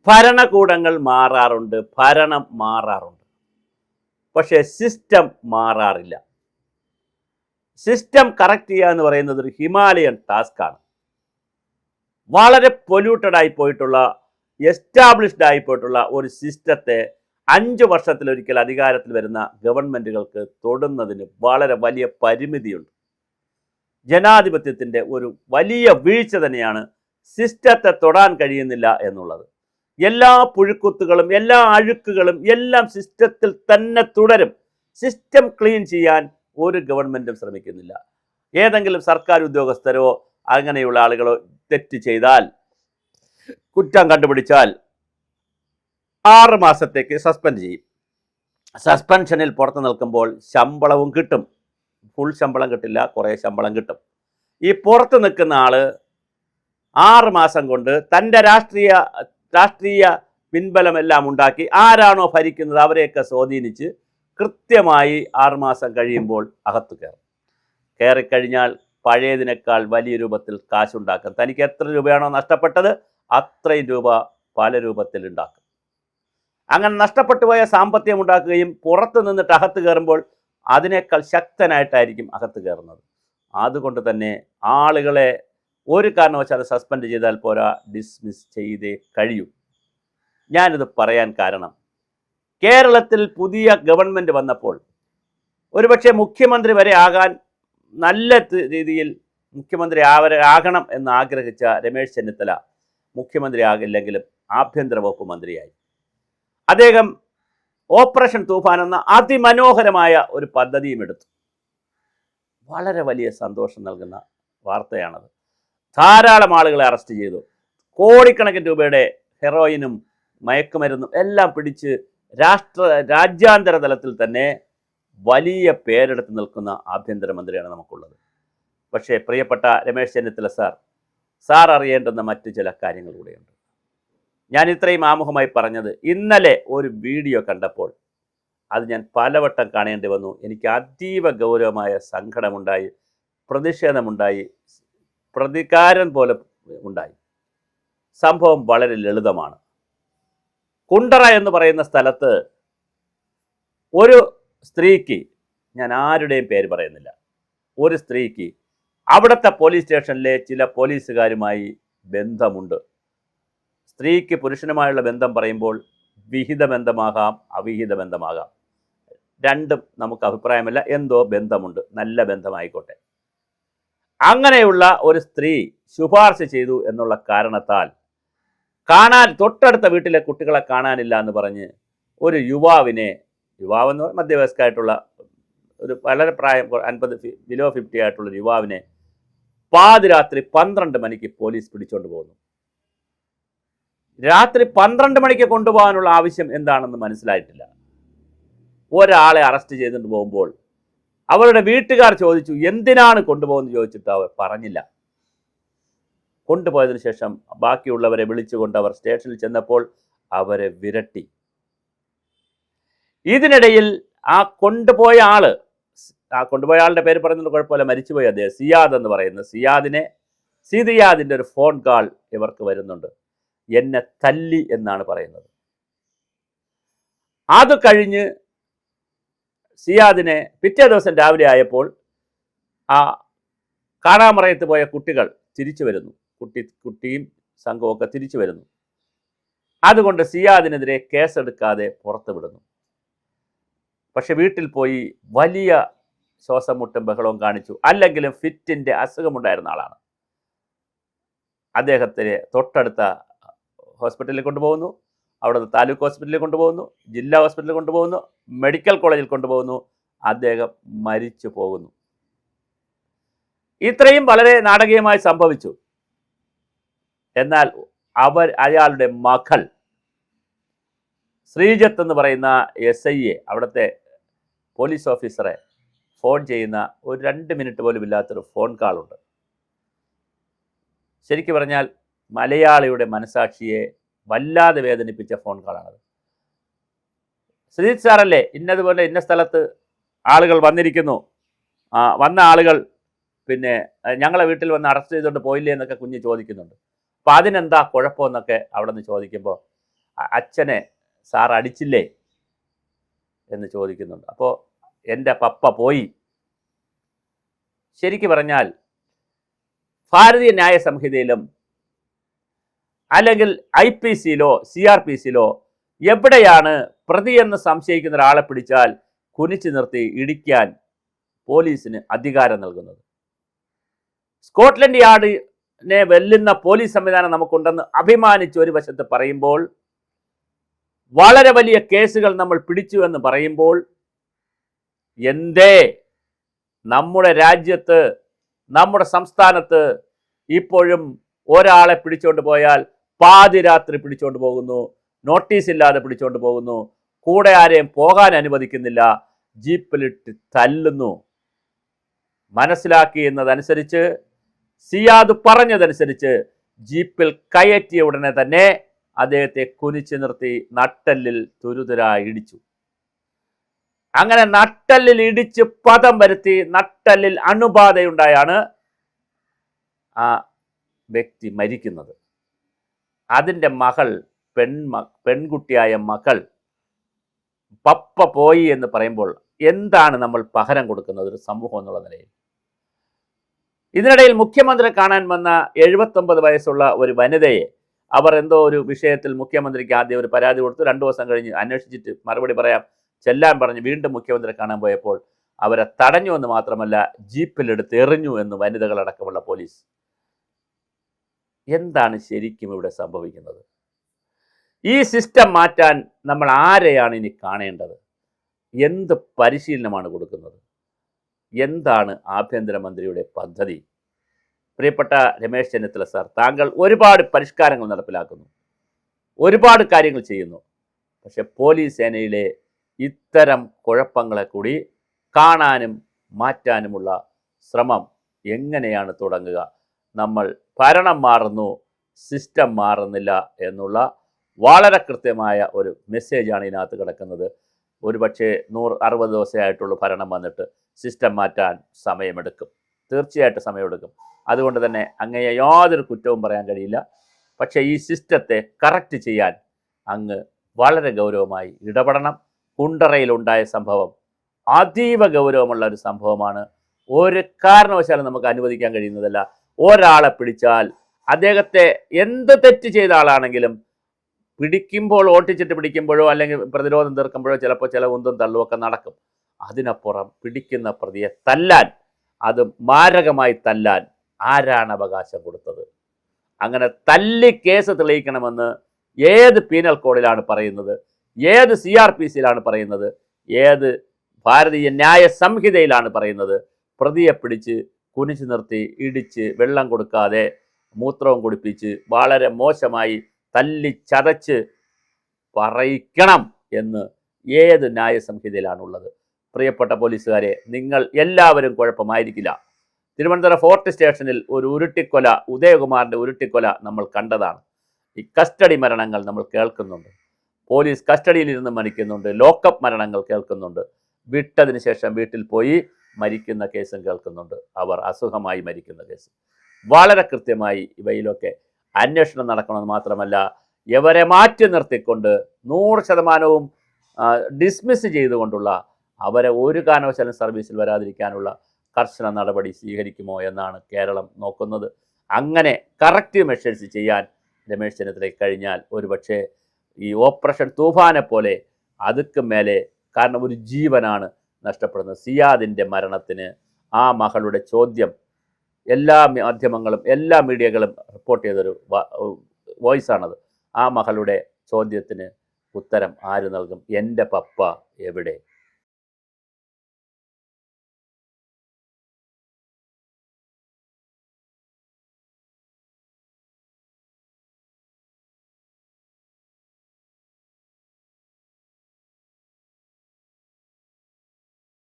ഭരണകൂടങ്ങൾ മാറാറുണ്ട്, ഭരണം മാറാറുണ്ട്, പക്ഷേ സിസ്റ്റം മാറാറില്ല. സിസ്റ്റം കറക്റ്റ് ചെയ്യുക എന്ന് പറയുന്നത് ഒരു ഹിമാലയൻ ടാസ്ക്കാണ്. വളരെ പൊല്യൂട്ടഡ് ആയി പോയിട്ടുള്ള, എസ്റ്റാബ്ലിഷ്ഡ് ആയി പോയിട്ടുള്ള ഒരു സിസ്റ്റത്തെ 5 വർഷത്തിലൊരിക്കൽ അധികാരത്തിൽ വരുന്ന ഗവൺമെൻറ്റുകൾക്ക് തൊടുന്നതിന് വളരെ വലിയ പരിമിതിയുണ്ട്. ജനാധിപത്യത്തിൻ്റെ ഒരു വലിയ വീഴ്ച തന്നെയാണ് സിസ്റ്റത്തെ തൊടാൻ കഴിയുന്നില്ല എന്നുള്ളത്. എല്ലാ പുഴുക്കുത്തുകളും എല്ലാ അഴുക്കുകളും എല്ലാം സിസ്റ്റത്തിൽ തന്നെ തുടരും. സിസ്റ്റം ക്ലീൻ ചെയ്യാൻ ഒരു ഗവൺമെൻറ്റും ശ്രമിക്കുന്നില്ല. ഏതെങ്കിലും സർക്കാർ ഉദ്യോഗസ്ഥരോ അങ്ങനെയുള്ള ആളുകളോ തെറ്റ് ചെയ്താൽ, കുറ്റം കണ്ടുപിടിച്ചാൽ 6 മാസത്തേക്ക് സസ്പെൻഡ് ചെയ്യും. സസ്പെൻഷനിൽ പുറത്ത് നിൽക്കുമ്പോൾ ശമ്പളവും കിട്ടും. ഫുൾ ശമ്പളം കിട്ടില്ല, കുറേ ശമ്പളം കിട്ടും. ഈ പുറത്ത് നിൽക്കുന്ന ആൾ 6 മാസം കൊണ്ട് തൻ്റെ രാഷ്ട്രീയ പിൻബലമെല്ലാം ഉണ്ടാക്കി ആരാണോ ഭരിക്കുന്നത് അവരെയൊക്കെ സ്വാധീനിച്ച് കൃത്യമായി 6 മാസം കഴിയുമ്പോൾ അകത്ത് കയറും. കയറിക്കഴിഞ്ഞാൽ പഴയതിനേക്കാൾ വലിയ രൂപത്തിൽ കാശുണ്ടാക്കും. തനിക്ക് എത്ര രൂപയാണോ നഷ്ടപ്പെട്ടത് അത്രയും രൂപ പല രൂപത്തിൽ ഉണ്ടാക്കും. അങ്ങനെ നഷ്ടപ്പെട്ടു പോയ സാമ്പത്തികം ഉണ്ടാക്കുകയും പുറത്ത് നിന്നിട്ട് അകത്ത് കയറുമ്പോൾ അതിനേക്കാൾ ശക്തനായിട്ടായിരിക്കും അകത്ത് കയറുന്നത്. അതുകൊണ്ട് തന്നെ ആളുകളെ ഒരു കാരണവശാലും സസ്പെൻഡ് ചെയ്താൽ പോരാ, ഡിസ്മിസ് ചെയ്തേ കഴിയൂ. ഞാനിത് പറയാൻ കാരണം, കേരളത്തിൽ പുതിയ ഗവൺമെൻറ് വന്നപ്പോൾ ഒരുപക്ഷെ മുഖ്യമന്ത്രി വരെ ആകാൻ നല്ല രീതിയിൽ മുഖ്യമന്ത്രി ആകണം എന്ന് ആഗ്രഹിച്ച രമേശ് ചെന്നിത്തല മുഖ്യമന്ത്രി ആകില്ലെങ്കിലും ആഭ്യന്തര വകുപ്പ് മന്ത്രിയായി. അദ്ദേഹം ഓപ്പറേഷൻ തൂഫാൻ എന്ന അതിമനോഹരമായ ഒരു പദ്ധതിയും എടുത്തു. വളരെ വലിയ സന്തോഷം നൽകുന്ന വാർത്തയാണത്. ധാരാളം ആളുകളെ അറസ്റ്റ് ചെയ്തു. കോടിക്കണക്കിന് രൂപയുടെ ഹെറോയിനും മയക്കുമരുന്നും എല്ലാം പിടിച്ച് രാജ്യാന്തര തലത്തിൽ തന്നെ വലിയ പേരെടുത്ത് നിൽക്കുന്ന ആഭ്യന്തരമന്ത്രിയാണ് നമുക്കുള്ളത്. പക്ഷേ പ്രിയപ്പെട്ട രമേശ് ചെന്നിത്തല സാർ അറിയേണ്ടുന്ന മറ്റു ചില കാര്യങ്ങൾ കൂടെയുണ്ട്. ഞാൻ ഇത്രയും ആമുഖമായി പറഞ്ഞത്, ഇന്നലെ ഒരു വീഡിയോ കണ്ടപ്പോൾ അത് ഞാൻ പലവട്ടം കാണേണ്ടി വന്നു. എനിക്ക് അതീവ ഗൗരവമായ സങ്കടമുണ്ടായി, പ്രതിഷേധമുണ്ടായി, പ്രതികാരം പോലെ ഉണ്ടായി. സംഭവം വളരെ ലളിതമാണ്. കുണ്ടറ എന്ന് പറയുന്ന സ്ഥലത്ത് ഒരു സ്ത്രീക്ക്, ഞാൻ ആരുടെയും പേര് പറയുന്നില്ല, ഒരു സ്ത്രീക്ക് അവിടുത്തെ പോലീസ് സ്റ്റേഷനിലെ ചില പോലീസുകാരുമായി ബന്ധമുണ്ട്. സ്ത്രീക്ക് പുരുഷനുമായുള്ള ബന്ധം പറയുമ്പോൾ വിഹിത ബന്ധമാകാം, അവിഹിത ബന്ധമാകാം, രണ്ടും നമുക്ക് അഭിപ്രായമില്ല. എന്തോ ബന്ധമുണ്ട്, നല്ല ബന്ധമായിക്കോട്ടെ. അങ്ങനെയുള്ള ഒരു സ്ത്രീ ശുപാർശ ചെയ്തു എന്നുള്ള കാരണത്താൽ തൊട്ടടുത്ത വീട്ടിലെ കുട്ടികളെ കാണാനില്ല എന്ന് പറഞ്ഞ് ഒരു യുവാവെന്ന് പറഞ്ഞാൽ മധ്യവയസ്കരായിട്ടുള്ള ഒരു വളരെ പ്രായം 50 ബിലോ 50 ആയിട്ടുള്ള യുവാവിനെ പാതിരാത്രി 12 മണിക്ക് പോലീസ് പിടിച്ചുകൊണ്ട് പോകുന്നു. രാത്രി 12 മണിക്ക് കൊണ്ടുപോകാനുള്ള ആവശ്യം എന്താണെന്ന് മനസ്സിലായിട്ടില്ല. ഒരാളെ അറസ്റ്റ് ചെയ്തുകൊണ്ട് പോകുമ്പോൾ അവരുടെ വീട്ടുകാർ ചോദിച്ചു എന്തിനാണ് കൊണ്ടുപോകുന്നത് ചോദിച്ചിട്ട് അവർ പറഞ്ഞില്ല. കൊണ്ടുപോയതിനു ശേഷം ബാക്കിയുള്ളവരെ വിളിച്ചുകൊണ്ട് അവർ സ്റ്റേഷനിൽ ചെന്നപ്പോൾ അവരെ വിരട്ടി. ഇതിനിടയിൽ ആ കൊണ്ടുപോയ ആളുടെ പേര് പറയുന്നത് കുഴപ്പമില്ല, മരിച്ചുപോയി അദ്ദേഹം, സിയാദ് എന്ന് പറയുന്നത്, സിയാദിൻ്റെ ഒരു ഫോൺ കാൾ ഇവർക്ക് വരുന്നുണ്ട്. എന്നെ തല്ലി എന്നാണ് പറയുന്നത്. അത് കഴിഞ്ഞ് സിയാദിനെ പിറ്റേ ദിവസം രാവിലെ ആയപ്പോൾ ആ കാണാമറയത്ത് പോയ കുട്ടികൾ തിരിച്ചു വരുന്നു. കുട്ടിയും സംഘമൊക്കെ തിരിച്ചു വരുന്നു. അതുകൊണ്ട് സിയാദിനെതിരെ കേസെടുക്കാതെ പുറത്തു വിടുന്നു. പക്ഷെ വീട്ടിൽ പോയി വലിയ ശ്വാസം മുട്ടും ബഹളവും കാണിച്ചു. അല്ലെങ്കിലും ഫിറ്റിൻ്റെ അസുഖമുണ്ടായിരുന്ന ആളാണ്. അദ്ദേഹത്തെ തൊട്ടടുത്ത ഹോസ്പിറ്റലിൽ കൊണ്ടുപോകുന്നു. അവിടുന്ന് താലൂക്ക് ഹോസ്പിറ്റലിൽ കൊണ്ടുപോകുന്നു, ജില്ലാ ഹോസ്പിറ്റലിൽ കൊണ്ടുപോകുന്നു, മെഡിക്കൽ കോളേജിൽ കൊണ്ടുപോകുന്നു. അദ്ദേഹം മരിച്ചു പോകുന്നു. ഇത്രയും വളരെ നാടകീയമായി സംഭവിച്ചു. എന്നാൽ അയാളുടെ മകൾ ശ്രീജത്ത് എന്ന് പറയുന്ന SIയെ, അവിടുത്തെ പോലീസ് ഓഫീസറെ ഫോൺ ചെയ്യുന്ന ഒരു 2 മിനിറ്റ് പോലും ഇല്ലാത്തൊരു ഫോൺ കാളുണ്ട്. ശരിക്കും പറഞ്ഞാൽ മലയാളിയുടെ മനസാക്ഷിയെ വല്ലാതെ വേദനിപ്പിച്ച ഫോൺ കാളാണത്. ശ്രീജിത്ത് സാറല്ലേ, ഇന്നതുപോലെ ഇന്ന സ്ഥലത്ത് ആളുകൾ വന്നിരിക്കുന്നു, വന്ന ആളുകൾ പിന്നെ ഞങ്ങളെ വീട്ടിൽ വന്ന് അറസ്റ്റ് ചെയ്തുകൊണ്ട് പോയില്ലേ എന്നൊക്കെ കുഞ്ഞ് ചോദിക്കുന്നുണ്ട്. അപ്പോൾ അതിനെന്താ കുഴപ്പമെന്നൊക്കെ അവിടെ നിന്ന് ചോദിക്കുമ്പോൾ അച്ഛനെ സാർ അടിച്ചില്ലേ എന്ന് ചോദിക്കുന്നുണ്ട്. അപ്പോൾ എൻ്റെ പപ്പ പോയി. ശരിക്കു പറഞ്ഞാൽ ഭാരതീയ ന്യായ സംഹിതയിലും അല്ലെങ്കിൽ IPC-യിലോ CRPC-യിലോ എവിടെയാണ് പ്രതിയെന്ന് സംശയിക്കുന്ന ഒരാളെ പിടിച്ചാൽ കുനിച്ചു നിർത്തി ഇടിക്കാൻ പോലീസിന് അധികാരം നൽകുന്നത്? സ്കോട്ട്ലൻഡ് യാർഡിനെ വെല്ലുന്ന പോലീസ് സംവിധാനം നമുക്കുണ്ടെന്ന് അഭിമാനിച്ച് ഒരു വശത്ത് പറയുമ്പോൾ, വളരെ വലിയ കേസുകൾ നമ്മൾ പിടിച്ചു എന്ന് പറയുമ്പോൾ, എന്തേ നമ്മുടെ രാജ്യത്ത്, നമ്മുടെ സംസ്ഥാനത്ത് ഇപ്പോഴും ഒരാളെ പിടിച്ചുകൊണ്ട് പോയാൽ പാതിരാത്രി പിടിച്ചുകൊണ്ട് പോകുന്നു, നോട്ടീസ് ഇല്ലാതെ പിടിച്ചുകൊണ്ട് പോകുന്നു, കൂടെ ആരെയും പോകാൻ അനുവദിക്കുന്നില്ല, ജീപ്പിലിട്ട് തല്ലുന്നു? മനസ്സിലാക്കി എന്നതനുസരിച്ച്, സിയാദ് പറഞ്ഞതനുസരിച്ച് ജീപ്പിൽ കയറ്റിയ ഉടനെ തന്നെ അദ്ദേഹത്തെ കുനിച്ചു നിർത്തി നട്ടെല്ലിൽ തുരുതുരായി ഇടിച്ചു. അങ്ങനെ നട്ടെല്ലിൽ ഇടിച്ച് പദം വരുത്തി നട്ടെല്ലിൽ അണുബാധയുണ്ടായാണ് ആ വ്യക്തി മരിക്കുന്നത്. അതിൻ്റെ മകൾ, പെൺകുട്ടിയായ മകൾ പപ്പ പോയി എന്ന് പറയുമ്പോൾ എന്താണ് നമ്മൾ പകരം കൊടുക്കുന്നത് ഒരു സമൂഹം എന്നുള്ള നിലയിൽ? ഇതിനിടയിൽ മുഖ്യമന്ത്രി കാണാൻ വന്ന 79 വയസ്സുള്ള ഒരു വനിതയെ അവർ എന്തോ ഒരു വിഷയത്തിൽ മുഖ്യമന്ത്രിക്ക് ആദ്യം ഒരു പരാതി കൊടുത്തു. 2 ദിവസം കഴിഞ്ഞ് അന്വേഷിച്ചിട്ട് മറുപടി പറയാം ചെല്ലാൻ പറഞ്ഞ് വീണ്ടും മുഖ്യമന്ത്രി കാണാൻ പോയപ്പോൾ അവരെ തടഞ്ഞു എന്ന് മാത്രമല്ല ജീപ്പിലെടുത്ത് എറിഞ്ഞു എന്ന് വനിതകളടക്കമുള്ള പോലീസ്. എന്താണ് ശരിക്കും ഇവിടെ സംഭവിക്കുന്നത്? ഈ സിസ്റ്റം മാറ്റാൻ നമ്മൾ ആരെയാണ് ഇനി കാണേണ്ടത്? എന്ത് പരിശീലനമാണ് കൊടുക്കുന്നത്? എന്താണ് ആഭ്യന്തരമന്ത്രിയുടെ പദ്ധതി? പ്രിയപ്പെട്ട രമേശ് ചെന്നിത്തല സാർ, താങ്കൾ ഒരുപാട് പരിഷ്കാരങ്ങൾ നടപ്പിലാക്കുന്നു, ഒരുപാട് കാര്യങ്ങൾ ചെയ്യുന്നു. പക്ഷെ പോലീസ് സേനയിലെ ഇത്തരം കുഴപ്പങ്ങളെ കൂടി കാണാനും മാറ്റാനുമുള്ള ശ്രമം എങ്ങനെയാണ് തുടങ്ങുക? നമ്മൾ ഭരണം മാറുന്നു, സിസ്റ്റം മാറുന്നില്ല എന്നുള്ള വളരെ കൃത്യമായ ഒരു മെസ്സേജാണ് ഇതിനകത്ത് കിടക്കുന്നത്. ഒരുപക്ഷെ 160 ദിവസമായിട്ടുള്ള ഭരണം വന്നിട്ട് സിസ്റ്റം മാറ്റാൻ സമയമെടുക്കും, തീർച്ചയായിട്ടും സമയമെടുക്കും. അതുകൊണ്ട് തന്നെ അങ്ങയെ യാതൊരു കുറ്റവും പറയാൻ കഴിയില്ല. പക്ഷേ ഈ സിസ്റ്റത്തെ കറക്റ്റ് ചെയ്യാൻ അങ്ങ് വളരെ ഗൗരവമായി ഇടപെടണം. കുണ്ടറയിലുണ്ടായ സംഭവം അതീവ ഗൗരവമുള്ള ഒരു സംഭവമാണ്. ഒരു കാരണവശാലും നമുക്ക് അനുവദിക്കാൻ കഴിയുന്നതല്ല. ഒരാളെ പിടിച്ചാൽ അദ്ദേഹത്തെ എന്ത് തെറ്റ് ചെയ്ത ആളാണെങ്കിലും പിടിക്കുമ്പോൾ, ഓട്ടിച്ചിട്ട് പിടിക്കുമ്പോഴോ അല്ലെങ്കിൽ പ്രതിരോധം തീർക്കുമ്പോഴോ ചിലപ്പോൾ ചില ഉന്തും തള്ളുമൊക്കെ നടക്കും. അതിനപ്പുറം പിടിക്കുന്ന പ്രതിയെ തല്ലാൻ, അത് മാരകമായി തല്ലാൻ ആരാണ് അവകാശം കൊടുത്തത്? അങ്ങനെ തല്ലി കേസ് തെളിയിക്കണമെന്ന് ഏത് പീനൽ കോഡിലാണ് പറയുന്നത്? ഏത് CRPC-യിലാണ് പറയുന്നത്? ഏത് ഭാരതീയ ന്യായ സംഹിതയിലാണ് പറയുന്നത്? പ്രതിയെ പിടിച്ച് കുനിച്ചു നിർത്തി ഇടിച്ച് വെള്ളം കൊടുക്കാതെ മൂത്രവും കുടിപ്പിച്ച് വളരെ മോശമായി തല്ലി ചതച്ച് പറയിക്കണം എന്ന് ഏത് ന്യായ സംഹിതയിലാണുള്ളത്? പ്രിയപ്പെട്ട പോലീസുകാരെ, നിങ്ങൾ എല്ലാവരും കുഴപ്പമായിരിക്കില്ല. തിരുവനന്തപുരം ഫോർട്ട് സ്റ്റേഷനിൽ ഒരു ഉരുട്ടിക്കൊല, ഉദയകുമാറിൻ്റെ ഉരുട്ടിക്കൊല നമ്മൾ കണ്ടതാണ്. ഈ കസ്റ്റഡി മരണങ്ങൾ നമ്മൾ കേൾക്കുന്നുണ്ട്. പോലീസ് കസ്റ്റഡിയിലിരുന്ന് മരിക്കുന്നുണ്ട്, ലോക്കപ്പ് മരണങ്ങൾ കേൾക്കുന്നുണ്ട്, വിട്ടതിന് ശേഷം വീട്ടിൽ പോയി മരിക്കുന്ന കേസും കേൾക്കുന്നുണ്ട്, അവർ അസുഖമായി മരിക്കുന്ന കേസ്. വളരെ കൃത്യമായി ഇവയിലൊക്കെ അന്വേഷണം നടക്കണമെന്ന് മാത്രമല്ല, ഇവരെ മാറ്റി നിർത്തിക്കൊണ്ട് 100% ഡിസ്മിസ് ചെയ്തുകൊണ്ടുള്ള, അവരെ ഒരു കാരണവശാലും സർവീസിൽ വരാതിരിക്കാനുള്ള കർശന നടപടി സ്വീകരിക്കുമോ എന്നാണ് കേരളം നോക്കുന്നത്. അങ്ങനെ കറക്റ്റ് മെഷേഴ്സ് ചെയ്യാൻ രമേശ് ചെന്നിത്തലയ്ക്ക് കഴിഞ്ഞാൽ ഒരുപക്ഷെ ഈ ഓപ്പറേഷൻ തൂഫാനെ പോലെ അതുക്കും മേലെ, കാരണം ഒരു ജീവനാണ് നഷ്ടപ്പെടുന്നത്. സിയാദിൻ്റെ മരണത്തിന് ആ മകളുടെ ചോദ്യം എല്ലാ മാധ്യമങ്ങളും എല്ലാ മീഡിയകളും റിപ്പോർട്ട് ചെയ്തൊരു വോയിസാണത്. ആ മകളുടെ ചോദ്യത്തിന് ഉത്തരം ആര് നൽകും? എൻ്റെ പപ്പ എവിടെ?